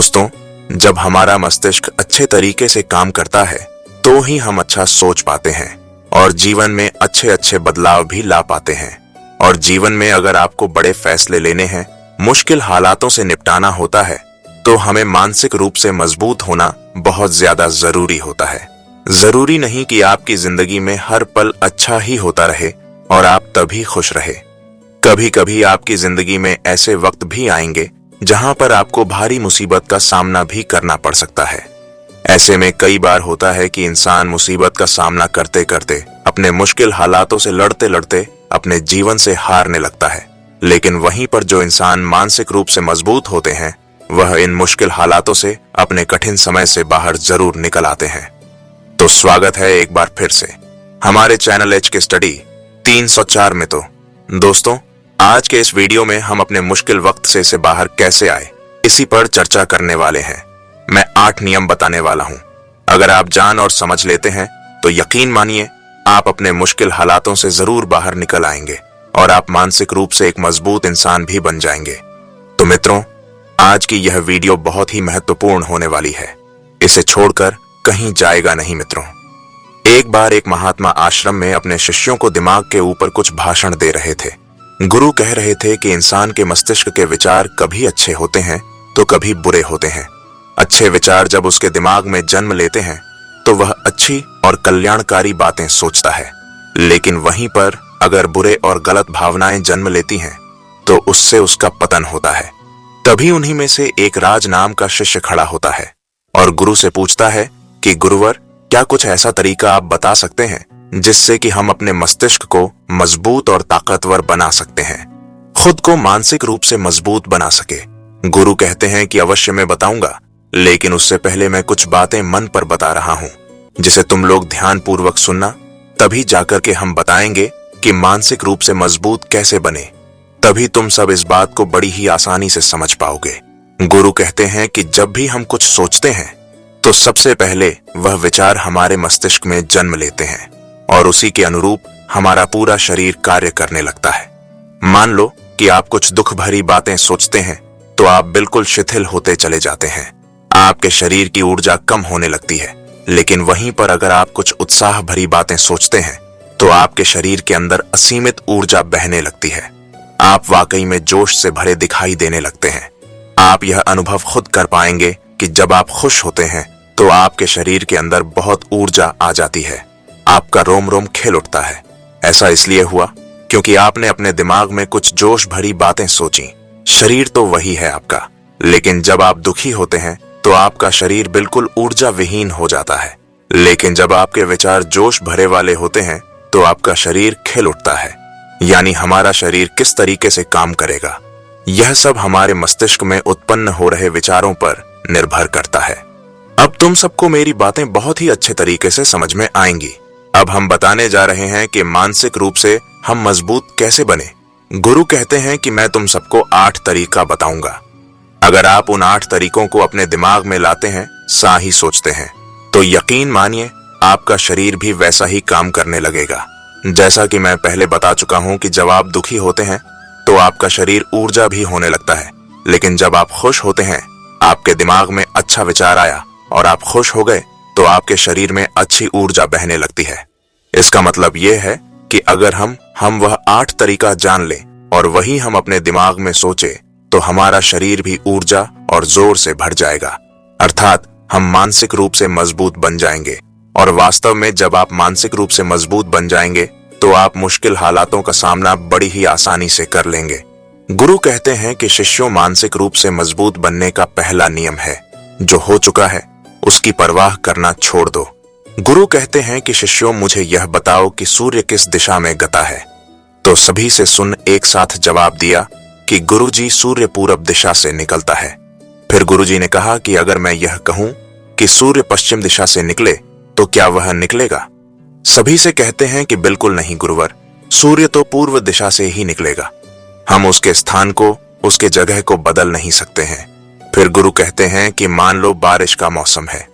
दोस्तों, जब हमारा मस्तिष्क अच्छे तरीके से काम करता है तो ही हम अच्छा सोच पाते हैं और जीवन में अच्छे अच्छे बदलाव भी ला पाते हैं। और जीवन में अगर आपको बड़े फैसले लेने हैं, मुश्किल हालातों से निपटाना होता है, तो हमें मानसिक रूप से मजबूत होना बहुत ज्यादा जरूरी होता है। जरूरी नहीं कि आपकी जिंदगी में हर पल अच्छा ही होता रहे और आप तभी खुश रहे। कभी कभी आपकी जिंदगी में ऐसे वक्त भी आएंगे जहां पर आपको भारी मुसीबत का सामना भी करना पड़ सकता है। ऐसे में कई बार होता है कि इंसान मुसीबत का सामना करते करते, अपने मुश्किल हालातों से लड़ते लड़ते अपने जीवन से हारने लगता है। लेकिन वहीं पर जो इंसान मानसिक रूप से मजबूत होते हैं, वह इन मुश्किल हालातों से, अपने कठिन समय से बाहर जरूर निकल आते हैं। तो स्वागत है एक बार फिर से हमारे चैनल एच के स्टडी 304 में। तो दोस्तों, आज के इस वीडियो में हम अपने मुश्किल वक्त से इसे बाहर कैसे आए, इसी पर चर्चा करने वाले हैं। मैं 8 नियम बताने वाला हूं। अगर आप जान और समझ लेते हैं तो यकीन मानिए आप अपने मुश्किल हालातों से जरूर बाहर निकल आएंगे और आप मानसिक रूप से एक मजबूत इंसान भी बन जाएंगे। तो मित्रों, आज की यह वीडियो बहुत ही महत्वपूर्ण होने वाली है। इसे छोड़कर कहीं जाएगा नहीं मित्रों। एक बार एक महात्मा आश्रम में अपने शिष्यों को दिमाग के ऊपर कुछ भाषण दे रहे थे। गुरु कह रहे थे कि इंसान के मस्तिष्क के विचार कभी अच्छे होते हैं तो कभी बुरे होते हैं। अच्छे विचार जब उसके दिमाग में जन्म लेते हैं तो वह अच्छी और कल्याणकारी बातें सोचता है, लेकिन वहीं पर अगर बुरे और गलत भावनाएं जन्म लेती हैं तो उससे उसका पतन होता है। तभी उन्हीं में से एक राज नाम का शिष्य खड़ा होता है और गुरु से पूछता है कि गुरुवर, क्या कुछ ऐसा तरीका आप बता सकते हैं जिससे कि हम अपने मस्तिष्क को मजबूत और ताकतवर बना सकते हैं, खुद को मानसिक रूप से मजबूत बना सके। गुरु कहते हैं कि अवश्य मैं बताऊंगा, लेकिन उससे पहले मैं कुछ बातें मन पर बता रहा हूं जिसे तुम लोग ध्यान पूर्वक सुनना, तभी जाकर के हम बताएंगे कि मानसिक रूप से मजबूत कैसे बने। तभी तुम सब इस बात को बड़ी ही आसानी से समझ पाओगे। गुरु कहते हैं कि जब भी हम कुछ सोचते हैं तो सबसे पहले वह विचार हमारे मस्तिष्क में जन्म लेते हैं और उसी के अनुरूप हमारा पूरा शरीर कार्य करने लगता है। मान लो कि आप कुछ दुख भरी बातें सोचते हैं तो आप बिल्कुल शिथिल होते चले जाते हैं, आपके शरीर की ऊर्जा कम होने लगती है। लेकिन वहीं पर अगर आप कुछ उत्साह भरी बातें सोचते हैं तो आपके शरीर के अंदर असीमित ऊर्जा बहने लगती है। आप वाकई में जोश से भरे दिखाई देने लगते हैं। आप यह अनुभव खुद कर पाएंगे कि जब आप खुश होते हैं तो आपके शरीर के अंदर बहुत ऊर्जा आ जाती है, आपका रोम रोम खिल उठता है। ऐसा इसलिए हुआ क्योंकि आपने अपने दिमाग में कुछ जोश भरी बातें सोची। शरीर तो वही है आपका, लेकिन जब आप दुखी होते हैं तो आपका शरीर बिल्कुल ऊर्जा विहीन हो जाता है। लेकिन जब आपके विचार जोश भरे वाले होते हैं तो आपका शरीर खिल उठता है। यानी हमारा शरीर किस तरीके से काम करेगा, यह सब हमारे मस्तिष्क में उत्पन्न हो रहे विचारों पर निर्भर करता है। अब तुम सबको मेरी बातें बहुत ही अच्छे तरीके से समझ में आएंगी। अब हम बताने जा रहे हैं कि मानसिक रूप से हम मजबूत कैसे बने। गुरु कहते हैं कि मैं तुम सबको 8 तरीका बताऊंगा। अगर आप उन 8 तरीकों को अपने दिमाग में लाते हैं, सा ही सोचते हैं, तो यकीन मानिए आपका शरीर भी वैसा ही काम करने लगेगा। जैसा कि मैं पहले बता चुका हूं कि जब आप दुखी होते हैं तो आपका शरीर ऊर्जा भी होने लगता है, लेकिन जब आप खुश होते हैं, आपके दिमाग में अच्छा विचार आया और आप खुश हो गए तो आपके शरीर में अच्छी ऊर्जा बहने लगती है। इसका मतलब यह है कि अगर हम वह 8 तरीका जान लें और वही हम अपने दिमाग में सोचे तो हमारा शरीर भी ऊर्जा और जोर से भर जाएगा, अर्थात हम मानसिक रूप से मजबूत बन जाएंगे। और वास्तव में जब आप मानसिक रूप से मजबूत बन जाएंगे तो आप मुश्किल हालातों का सामना बड़ी ही आसानी से कर लेंगे। गुरु कहते हैं कि शिष्यों, मानसिक रूप से मजबूत बनने का पहला नियम है, जो हो चुका है उसकी परवाह करना छोड़ दो। गुरु कहते हैं कि शिष्यों, मुझे यह बताओ कि सूर्य किस दिशा में गता है। तो सभी से सुन एक साथ जवाब दिया कि गुरुजी, सूर्य पूरब दिशा से निकलता है। फिर गुरुजी ने कहा कि अगर मैं यह कहूं कि सूर्य पश्चिम दिशा से निकले तो क्या वह निकलेगा? सभी से कहते हैं कि बिल्कुल नहीं गुरुवर, सूर्य तो पूर्व दिशा से ही निकलेगा। हम उसके स्थान को, उसके जगह को बदल नहीं सकते हैं। फिर गुरु कहते हैं कि मान लो बारिश का मौसम है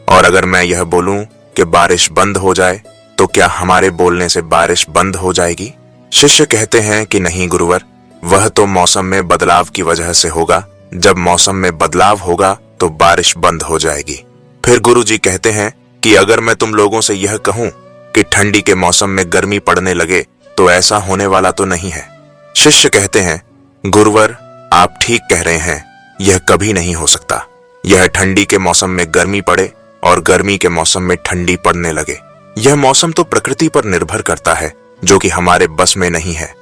और अगर मैं यह बोलूं कि बारिश बंद हो जाए तो क्या हमारे बोलने से बारिश बंद हो जाएगी? शिष्य कहते हैं कि नहीं गुरुवर, वह तो मौसम में बदलाव की वजह से होगा। जब मौसम में बदलाव होगा तो बारिश बंद हो जाएगी। फिर गुरुजी कहते हैं कि अगर मैं तुम लोगों से यह कहूं कि ठंडी के मौसम में गर्मी पड़ने लगे तो ऐसा होने वाला तो नहीं है। शिष्य कहते हैं, गुरुवर आप ठीक कह रहे हैं, यह कभी नहीं हो सकता। यह ठंडी के मौसम में गर्मी पड़े और गर्मी के मौसम में ठंडी पड़ने लगे, यह मौसम तो प्रकृति पर निर्भर करता है जो कि हमारे बस में नहीं है।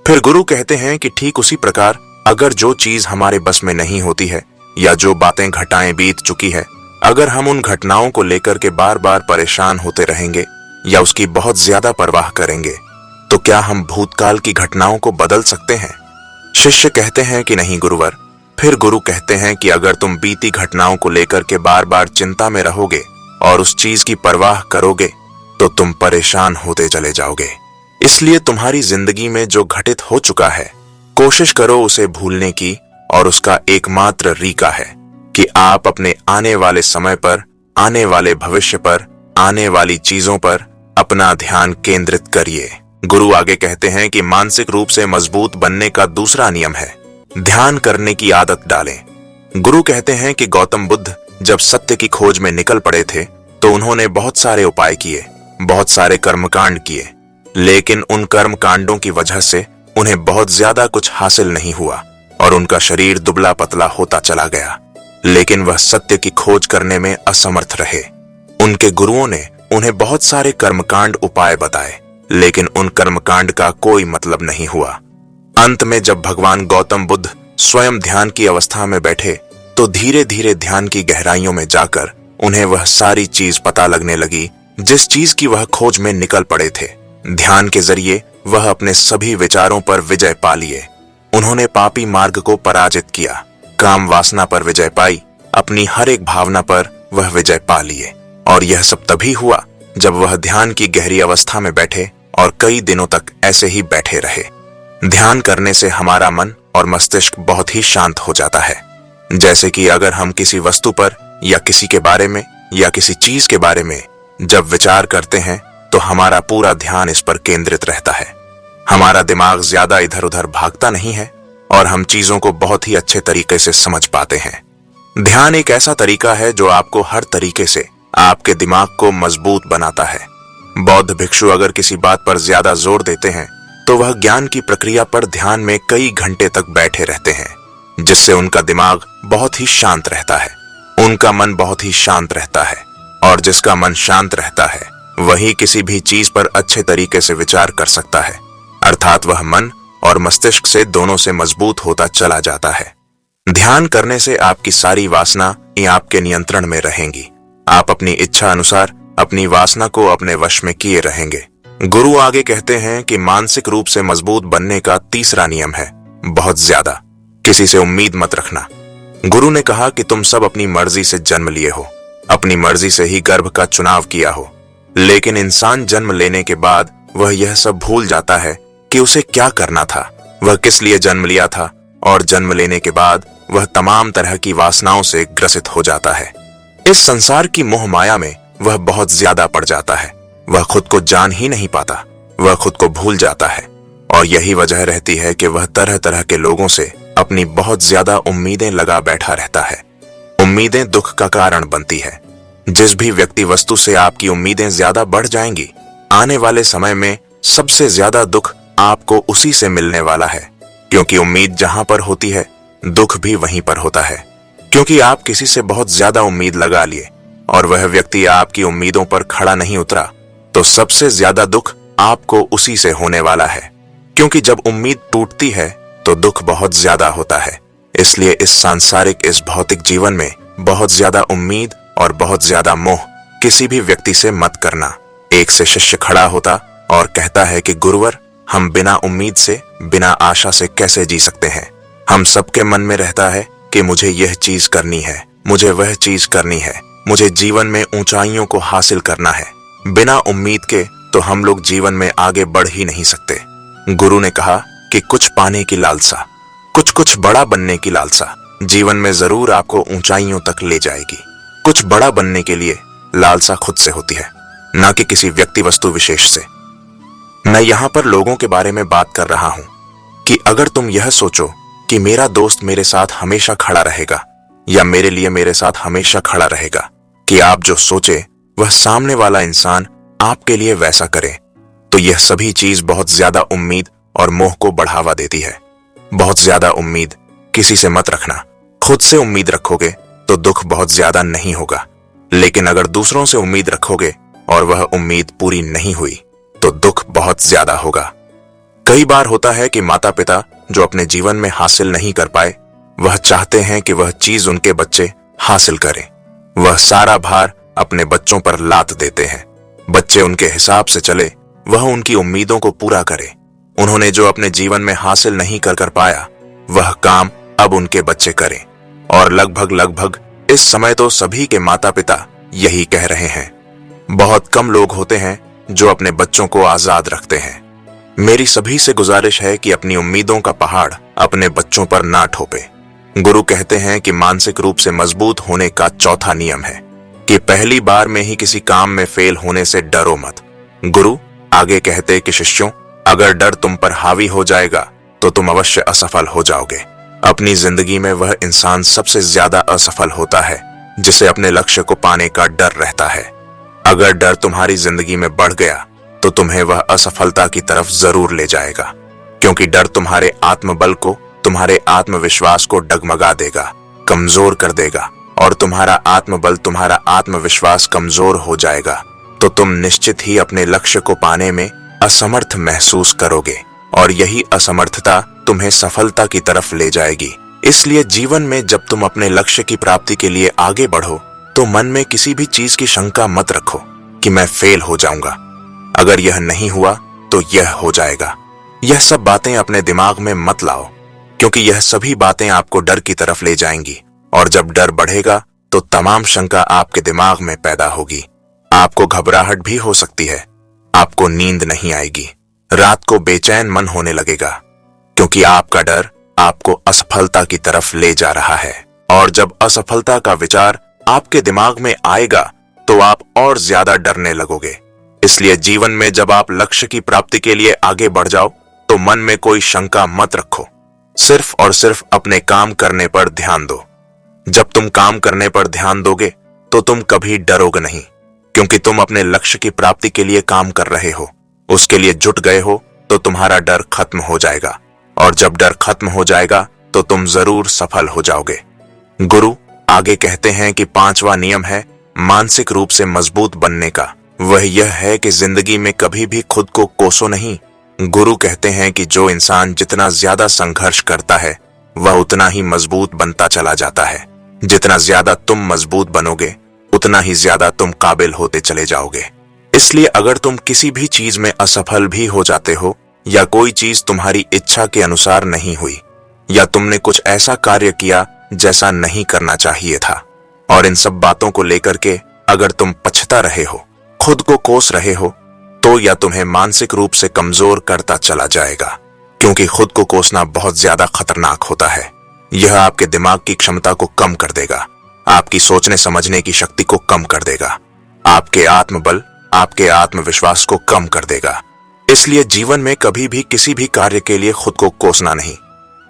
फिर गुरु कहते हैं कि ठीक उसी प्रकार अगर जो चीज हमारे बस में नहीं होती है या जो बातें घटाएं बीत चुकी है, अगर हम उन घटनाओं को लेकर के बार बार परेशान होते रहेंगे या उसकी बहुत ज्यादा परवाह करेंगे तो क्या हम भूतकाल की घटनाओं को बदल सकते हैं? शिष्य कहते हैं कि नहीं गुरुवर। फिर गुरु कहते हैं कि अगर तुम बीती घटनाओं को लेकर के बार बार चिंता में रहोगे और उस चीज की परवाह करोगे तो तुम परेशान होते चले जाओगे। इसलिए तुम्हारी जिंदगी में जो घटित हो चुका है कोशिश करो उसे भूलने की, और उसका एकमात्र रीका है कि आप अपने आने वाले समय पर, आने वाले भविष्य पर, आने वाली चीजों पर अपना ध्यान केंद्रित करिए। गुरु आगे कहते हैं कि मानसिक रूप से मजबूत बनने का दूसरा नियम है ध्यान करने की आदत डालें। गुरु कहते हैं कि गौतम बुद्ध जब सत्य की खोज में निकल पड़े थे तो उन्होंने बहुत सारे उपाय किए, बहुत सारे कर्मकांड किए, लेकिन उन कर्म कांडों की वजह से उन्हें बहुत ज्यादा कुछ हासिल नहीं हुआ और उनका शरीर दुबला पतला होता चला गया। लेकिन वह सत्य की खोज करने में असमर्थ रहे। उनके गुरुओं ने उन्हें बहुत सारे कर्मकांड उपाय बताए, लेकिन उन कर्मकांड का कोई मतलब नहीं हुआ। अंत में जब भगवान गौतम बुद्ध स्वयं ध्यान की अवस्था में बैठे तो धीरे धीरे ध्यान की गहराइयों में जाकर उन्हें वह सारी चीज पता लगने लगी जिस चीज की वह खोज में निकल पड़े थे। ध्यान के जरिए वह अपने सभी विचारों पर विजय पा लिए। उन्होंने पापी मार्ग को पराजित किया, काम वासना पर विजय पाई, अपनी हर एक भावना पर वह विजय पा लिए। और यह सब तभी हुआ जब वह ध्यान की गहरी अवस्था में बैठे और कई दिनों तक ऐसे ही बैठे रहे। ध्यान करने से हमारा मन और मस्तिष्क बहुत ही शांत हो जाता है। जैसे कि अगर हम किसी वस्तु पर या किसी के बारे में या किसी चीज के बारे में जब विचार करते हैं तो हमारा पूरा ध्यान इस पर केंद्रित रहता है। हमारा दिमाग ज्यादा इधर उधर भागता नहीं है और हम चीजों को बहुत ही अच्छे तरीके से समझ पाते हैं। ध्यान एक ऐसा तरीका है जो आपको हर तरीके से आपके दिमाग को मजबूत बनाता है। बौद्ध भिक्षु अगर किसी बात पर ज्यादा जोर देते हैं तो वह ज्ञान की प्रक्रिया पर ध्यान में कई घंटे तक बैठे रहते हैं, जिससे उनका दिमाग बहुत ही शांत रहता है, उनका मन बहुत ही शांत रहता है। और जिसका मन शांत रहता है वही किसी भी चीज पर अच्छे तरीके से विचार कर सकता है, अर्थात वह मन और मस्तिष्क से दोनों से मजबूत होता चला जाता है। ध्यान करने से आपकी सारी वासना आपके नियंत्रण में रहेंगी। आप अपनी इच्छा अनुसार अपनी वासना को अपने वश में किए रहेंगे। गुरु आगे कहते हैं कि मानसिक रूप से मजबूत बनने का तीसरा नियम है बहुत ज्यादा किसी से उम्मीद मत रखना। गुरु ने कहा कि तुम सब अपनी मर्जी से जन्म लिए हो, अपनी मर्जी से ही गर्भ का चुनाव किया हो, लेकिन इंसान जन्म लेने के बाद वह यह सब भूल जाता है कि उसे क्या करना था, वह किस लिए जन्म लिया था, और जन्म लेने के बाद वह तमाम तरह की वासनाओं से ग्रसित हो जाता है। इस संसार की मोह माया में वह बहुत ज्यादा पड़ जाता है। वह खुद को जान ही नहीं पाता, वह खुद को भूल जाता है। और यही वजह रहती है कि वह तरह तरह के लोगों से अपनी बहुत ज्यादा उम्मीदें लगा बैठा रहता है। उम्मीदें दुख का कारण बनती है। जिस भी व्यक्ति वस्तु से आपकी उम्मीदें ज्यादा बढ़ जाएंगी, आने वाले समय में सबसे ज्यादा दुख आपको उसी से मिलने वाला है, क्योंकि उम्मीद जहां पर होती है दुख भी वहीं पर होता है। क्योंकि आप किसी से बहुत ज्यादा उम्मीद लगा लिए और वह व्यक्ति आपकी उम्मीदों पर खड़ा नहीं उतरा, तो सबसे ज्यादा दुख आपको उसी से होने वाला है। क्योंकि जब उम्मीद टूटती है तो दुख बहुत ज्यादा होता है। इसलिए इस सांसारिक, इस भौतिक जीवन में बहुत ज्यादा उम्मीद और बहुत ज्यादा मोह किसी भी व्यक्ति से मत करना। एक से शिष्य खड़ा होता और कहता है कि गुरुवर, हम बिना उम्मीद से, बिना आशा से कैसे जी सकते हैं? हम सबके मन में रहता है कि मुझे यह चीज करनी है, मुझे वह चीज करनी है, मुझे जीवन में ऊंचाइयों को हासिल करना है। बिना उम्मीद के तो हम लोग जीवन में आगे बढ़ ही नहीं सकते। गुरु ने कहा कि कुछ पाने की लालसा, कुछ बड़ा बनने की लालसा जीवन में जरूर आपको ऊंचाइयों तक ले जाएगी। कुछ बड़ा बनने के लिए लालसा खुद से होती है, ना कि किसी व्यक्ति वस्तु विशेष से। मैं यहां पर लोगों के बारे में बात कर रहा हूं कि अगर तुम यह सोचो कि मेरा दोस्त मेरे साथ हमेशा खड़ा रहेगा, या मेरे लिए मेरे साथ हमेशा खड़ा रहेगा। कि आप जो सोचे वह सामने वाला इंसान आपके लिए वैसा करे। तो यह सभी चीज बहुत ज्यादा उम्मीद और मोह को बढ़ावा देती है। बहुत ज्यादा उम्मीद किसी से मत रखना। खुद से उम्मीद रखोगे तो दुख बहुत ज्यादा नहीं होगा, लेकिन अगर दूसरों से उम्मीद रखोगे और वह उम्मीद पूरी नहीं हुई तो दुख बहुत ज्यादा होगा। कई बार होता है कि माता पिता जो अपने जीवन में हासिल नहीं कर पाए, वह चाहते हैं कि वह चीज उनके बच्चे हासिल करें। वह सारा भार अपने बच्चों पर लाद देते हैं। बच्चे उनके हिसाब से चले, वह उनकी उम्मीदों को पूरा करे। उन्होंने जो अपने जीवन में हासिल नहीं कर पाया, वह काम अब उनके बच्चे करें। और लगभग इस समय तो सभी के माता पिता यही कह रहे हैं। बहुत कम लोग होते हैं जो अपने बच्चों को आजाद रखते हैं। मेरी सभी से गुजारिश है कि अपनी उम्मीदों का पहाड़ अपने बच्चों पर ना ठोपे। गुरु कहते हैं कि मानसिक रूप से मजबूत होने का चौथा नियम है कि पहली बार में ही किसी काम में फेल होने से डरो मत। गुरु आगे कहते कि शिष्यों, अगर डर तुम पर हावी हो जाएगा तो तुम अवश्य असफल हो जाओगे। अपनी जिंदगी में वह इंसान सबसे ज्यादा असफल होता है जिसे अपने लक्ष्य को पाने का डर रहता है। अगर डर तुम्हारी जिंदगी में बढ़ गया तो तुम्हें वह असफलता की तरफ जरूर ले जाएगा, क्योंकि डर तुम्हारे आत्मबल को, तुम्हारे आत्मविश्वास को डगमगा देगा, कमजोर कर देगा। और तुम्हारा आत्मबल, तुम्हारा आत्मविश्वास कमजोर हो जाएगा तो तुम निश्चित ही अपने लक्ष्य को पाने में असमर्थ महसूस करोगे और यही असमर्थता तुम्हें सफलता की तरफ ले जाएगी। इसलिए जीवन में जब तुम अपने लक्ष्य की प्राप्ति के लिए आगे बढ़ो तो मन में किसी भी चीज की शंका मत रखो कि मैं फेल हो जाऊंगा। अगर यह नहीं हुआ तो यह हो जाएगा। यह सब बातें अपने दिमाग में मत लाओ, क्योंकि यह सभी बातें आपको डर की तरफ ले जाएंगी। और जब डर बढ़ेगा तो तमाम शंका आपके दिमाग में पैदा होगी। आपको घबराहट भी हो सकती है, आपको नींद नहीं आएगी, रात को बेचैन मन होने लगेगा, क्योंकि आपका डर आपको असफलता की तरफ ले जा रहा है। और जब असफलता का विचार आपके दिमाग में आएगा तो आप और ज्यादा डरने लगोगे। इसलिए जीवन में जब आप लक्ष्य की प्राप्ति के लिए आगे बढ़ जाओ तो मन में कोई शंका मत रखो, सिर्फ और सिर्फ अपने काम करने पर ध्यान दो। जब तुम काम करने पर ध्यान दोगे तो तुम कभी डरोगे नहीं, क्योंकि तुम अपने लक्ष्य की प्राप्ति के लिए काम कर रहे हो, उसके लिए जुट गए हो, तो तुम्हारा डर खत्म हो जाएगा। और जब डर खत्म हो जाएगा तो तुम जरूर सफल हो जाओगे। गुरु आगे कहते हैं कि पांचवा नियम है मानसिक रूप से मजबूत बनने का। वह यह है कि जिंदगी में कभी भी खुद को कोसो नहीं। गुरु कहते हैं कि जो इंसान जितना ज्यादा संघर्ष करता है वह उतना ही मजबूत बनता चला जाता है। जितना ज्यादा तुम मजबूत बनोगे उतना ही ज्यादा तुम काबिल होते चले जाओगे। इसलिए अगर तुम किसी भी चीज में असफल भी हो जाते हो, या कोई चीज तुम्हारी इच्छा के अनुसार नहीं हुई, या तुमने कुछ ऐसा कार्य किया जैसा नहीं करना चाहिए था, और इन सब बातों को लेकर के अगर तुम पछता रहे हो, खुद को कोस रहे हो, तो यह तुम्हें मानसिक रूप से कमजोर करता चला जाएगा। क्योंकि खुद को कोसना बहुत ज्यादा खतरनाक होता है। यह आपके दिमाग की क्षमता को कम कर देगा, आपकी सोचने समझने की शक्ति को कम कर देगा, आपके आत्मबल, आपके आत्मविश्वास को कम कर देगा। इसलिए जीवन में कभी भी किसी भी कार्य के लिए खुद को कोसना नहीं,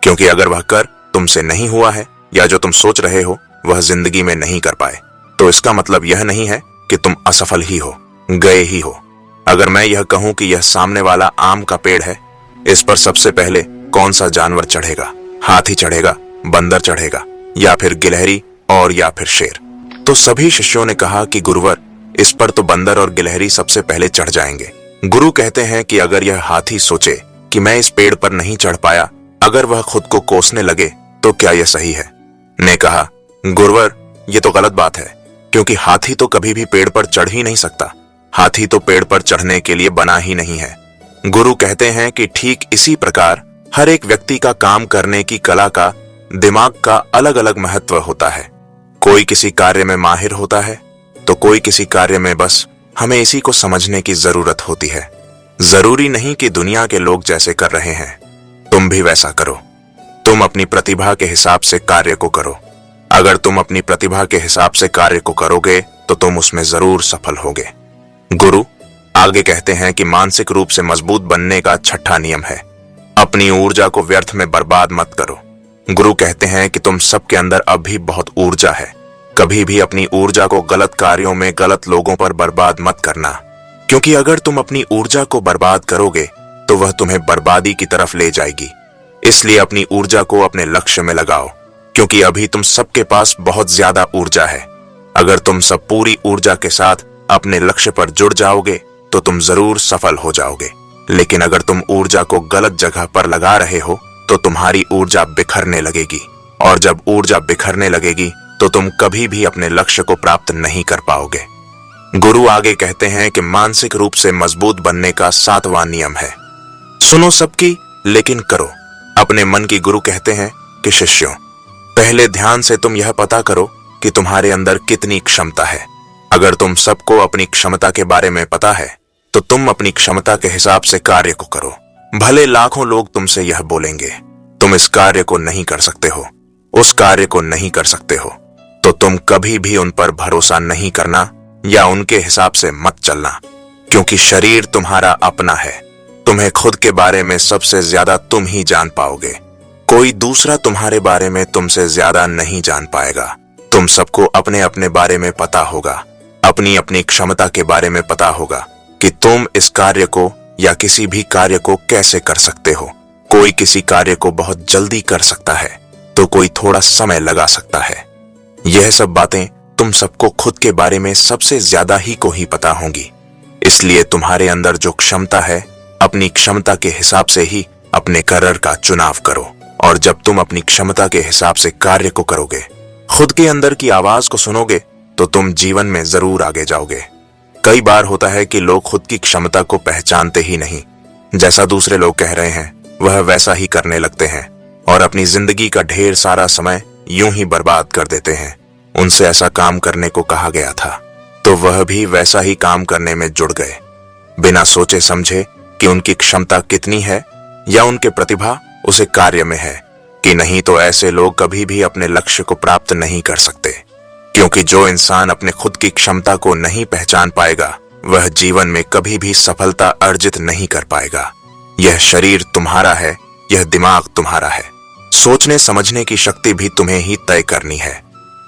क्योंकि अगर वह कर तुमसे नहीं हुआ है, या जो तुम सोच रहे हो वह जिंदगी में नहीं कर पाए, तो इसका मतलब यह नहीं है कि तुम असफल ही हो, गए ही हो। अगर मैं यह कहूं कि यह सामने वाला आम का पेड़ है, इस पर सबसे पहले कौन सा जानवर चढ़ेगा? हाथी चढ़ेगा, बंदर चढ़ेगा, या फिर गिलहरी और या फिर शेर? तो सभी शिष्यों ने कहा कि गुरुवर, इस पर तो बंदर और गिलहरी सबसे पहले चढ़ जाएंगे। गुरु कहते हैं कि अगर यह हाथी सोचे कि मैं इस पेड़ पर नहीं चढ़ पाया, अगर वह खुद को कोसने लगे, तो क्या यह सही है? ने कहा, गुरुवर, यह तो गलत बात है, क्योंकि हाथी तो कभी भी पेड़ पर चढ़ ही नहीं सकता। हाथी तो पेड़ पर चढ़ने के लिए बना ही नहीं है। गुरु कहते हैं कि ठीक इसी प्रकार हर एक व्यक्ति का काम करने की कला का, दिमाग का अलग अलग महत्व होता है। कोई किसी कार्य में माहिर होता है, तो कोई किसी कार्य में बस हमें इसी को समझने की जरूरत होती है। जरूरी नहीं कि दुनिया के लोग जैसे कर रहे हैं तुम भी वैसा करो। तुम अपनी प्रतिभा के हिसाब से कार्य को करो। अगर तुम अपनी प्रतिभा के हिसाब से कार्य को करोगे तो तुम उसमें जरूर सफल होगे। गुरु आगे कहते हैं कि मानसिक रूप से मजबूत बनने का छठा नियम है, अपनी ऊर्जा को व्यर्थ में बर्बाद मत करो। गुरु कहते हैं कि तुम सबके अंदर अब भी बहुत ऊर्जा है। कभी भी अपनी ऊर्जा को गलत कार्यों में, गलत लोगों पर बर्बाद मत करना, क्योंकि अगर तुम अपनी ऊर्जा को बर्बाद करोगे तो वह तुम्हें बर्बादी की तरफ ले जाएगी। इसलिए अपनी ऊर्जा को अपने लक्ष्य में लगाओ, क्योंकि अभी तुम सबके पास बहुत ज्यादा ऊर्जा है। अगर तुम सब पूरी ऊर्जा के साथ अपने लक्ष्य पर जुड़ जाओगे तो तुम जरूर सफल हो जाओगे। लेकिन अगर तुम ऊर्जा को गलत जगह पर लगा रहे हो तो तुम्हारी ऊर्जा बिखरने लगेगी, और जब ऊर्जा बिखरने लगेगी तो तुम कभी भी अपने लक्ष्य को प्राप्त नहीं कर पाओगे। गुरु आगे कहते हैं कि मानसिक रूप से मजबूत बनने का 7वां नियम है, सुनो सबकी लेकिन करो अपने मन की। गुरु कहते हैं कि शिष्यों, पहले ध्यान से तुम यह पता करो कि तुम्हारे अंदर कितनी क्षमता है। अगर तुम सबको अपनी क्षमता के बारे में पता है तो तुम अपनी क्षमता के हिसाब से कार्य को करो। भले लाखों लोग तुमसे यह बोलेंगे तुम इस कार्य को नहीं कर सकते हो, उस कार्य को नहीं कर सकते हो, तो तुम कभी भी उन पर भरोसा नहीं करना या उनके हिसाब से मत चलना, क्योंकि शरीर तुम्हारा अपना है। तुम्हें खुद के बारे में सबसे ज्यादा तुम ही जान पाओगे। कोई दूसरा तुम्हारे बारे में तुमसे ज्यादा नहीं जान पाएगा। तुम सबको अपने अपने बारे में पता होगा, अपनी अपनी क्षमता के बारे में पता होगा कि तुम इस कार्य को या किसी भी कार्य को कैसे कर सकते हो। कोई किसी कार्य को बहुत जल्दी कर सकता है तो कोई थोड़ा समय लगा सकता है। यह सब बातें तुम सबको खुद के बारे में सबसे ज्यादा ही को ही पता होंगी। इसलिए तुम्हारे अंदर जो क्षमता है, अपनी क्षमता के हिसाब से ही अपने करियर का चुनाव करो। और जब तुम अपनी क्षमता के हिसाब से कार्य को करोगे, खुद के अंदर की आवाज को सुनोगे, तो तुम जीवन में जरूर आगे जाओगे। कई बार होता है कि लोग खुद की क्षमता को पहचानते ही नहीं। जैसा दूसरे लोग कह रहे हैं वह वैसा ही करने लगते हैं और अपनी जिंदगी का ढेर सारा समय यूं ही बर्बाद कर देते हैं। उनसे ऐसा काम करने को कहा गया था तो वह भी वैसा ही काम करने में जुड़ गए, बिना सोचे समझे कि उनकी क्षमता कितनी है या उनके प्रतिभा उसे कार्य में है कि नहीं। तो ऐसे लोग कभी भी अपने लक्ष्य को प्राप्त नहीं कर सकते, क्योंकि जो इंसान अपने खुद की क्षमता को नहीं पहचान पाएगा वह जीवन में कभी भी सफलता अर्जित नहीं कर पाएगा। यह शरीर तुम्हारा है, यह दिमाग तुम्हारा है। सोचने समझने की शक्ति भी तुम्हें ही तय करनी है।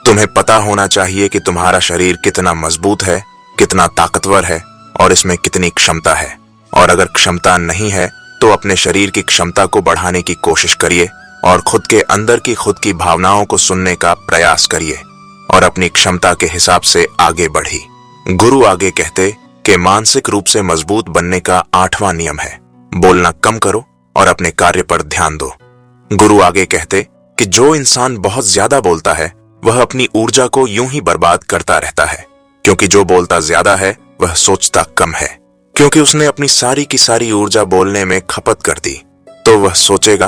तुम्हें पता होना चाहिए कि तुम्हारा शरीर कितना मजबूत है, कितना ताकतवर है और इसमें कितनी क्षमता है। और अगर क्षमता नहीं है तो अपने शरीर की क्षमता को बढ़ाने की कोशिश करिए और खुद के अंदर की खुद की भावनाओं को सुनने का प्रयास करिए और अपनी क्षमता के हिसाब से आगे बढ़ी। गुरु आगे कहते कि मानसिक रूप से मजबूत बनने का 8वां नियम है, बोलना कम करो और अपने कार्य पर ध्यान दो। गुरु आगे कहते कि जो इंसान बहुत ज्यादा बोलता है वह अपनी ऊर्जा को यूं ही बर्बाद करता रहता है, क्योंकि जो बोलता ज्यादा है वह सोचता कम है। क्योंकि उसने अपनी सारी की सारी ऊर्जा बोलने में खपत कर दी तो वह सोचेगा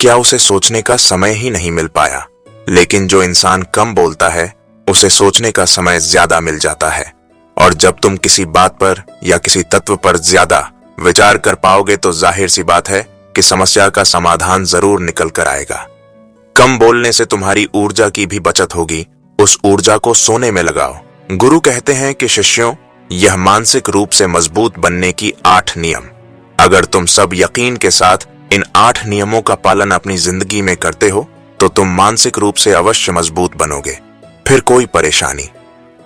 क्या उसे सोचने का समय ही नहीं मिल पाया। लेकिन जो इंसान कम बोलता है उसे सोचने का समय ज्यादा मिल जाता है। और जब तुम किसी बात पर या किसी तत्व पर ज्यादा विचार कर पाओगे तो जाहिर सी बात है कि समस्या का समाधान जरूर निकल कर आएगा। कम बोलने से तुम्हारी ऊर्जा की भी बचत होगी, उस ऊर्जा को सोने में लगाओ। गुरु कहते हैं कि शिष्यों, यह मानसिक रूप से मजबूत बनने की 8 नियम। अगर तुम सब यकीन के साथ इन 8 नियमों का पालन अपनी जिंदगी में करते हो तो तुम मानसिक रूप से अवश्य मजबूत बनोगे। फिर कोई परेशानी,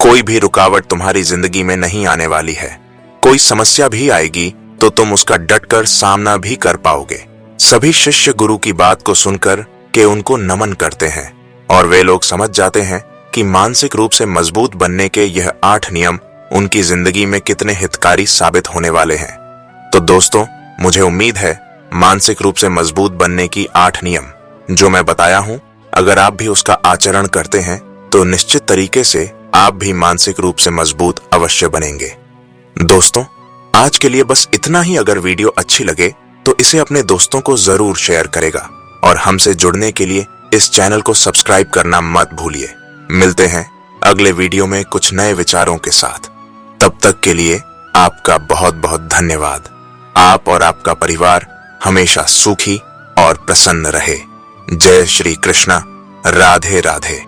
कोई भी रुकावट तुम्हारी जिंदगी में नहीं आने वाली है। कोई समस्या भी आएगी तो तुम उसका डटकर सामना भी कर पाओगे। सभी शिष्य गुरु की बात को सुनकर के उनको नमन करते हैं और वे लोग समझ जाते हैं कि मानसिक रूप से मजबूत बनने के यह 8 नियम उनकी जिंदगी में कितने हितकारी साबित होने वाले हैं। तो दोस्तों, मुझे उम्मीद है मानसिक रूप से मजबूत बनने की 8 नियम जो मैं बताया हूं, अगर आप भी उसका आचरण करते हैं तो निश्चित तरीके से आप भी मानसिक रूप से मजबूत अवश्य बनेंगे। दोस्तों, आज के लिए बस इतना ही। अगर वीडियो अच्छी लगे तो इसे अपने दोस्तों को जरूर शेयर करेगा और हमसे जुड़ने के लिए इस चैनल को सब्सक्राइब करना मत भूलिए। मिलते हैं अगले वीडियो में कुछ नए विचारों के साथ। तब तक के लिए आपका बहुत बहुत धन्यवाद। आप और आपका परिवार हमेशा सुखी और प्रसन्न रहे। जय श्री कृष्णा। राधे राधे।